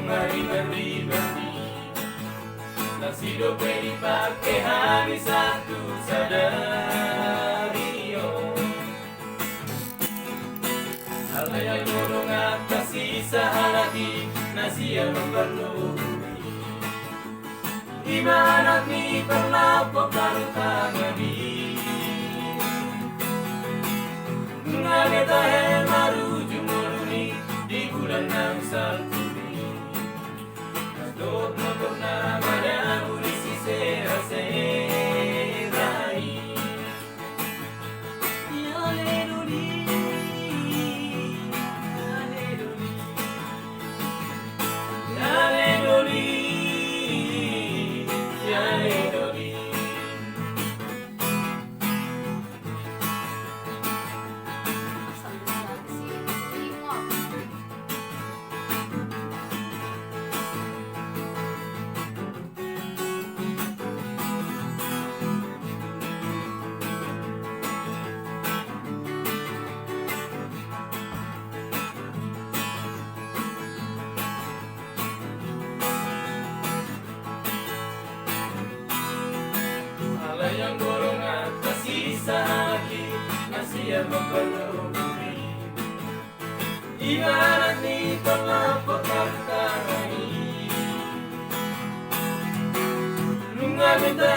berlibat-libat hidup dipakai hanya satu sadario. Hal yang burung atas sisa lagi nasi yang memperluhi. Ibarat ni perlapo parutangani. Ngageta maru jumuruni di bulan ng salturi. Kadot na pernah uri si sera-serai. Yaleduli, yaleduli, yaleduli, yaleduli. Yang burung atas sisa lagi masih yang memperluhi. Ibarat ni pelapor kartani. Lunga minta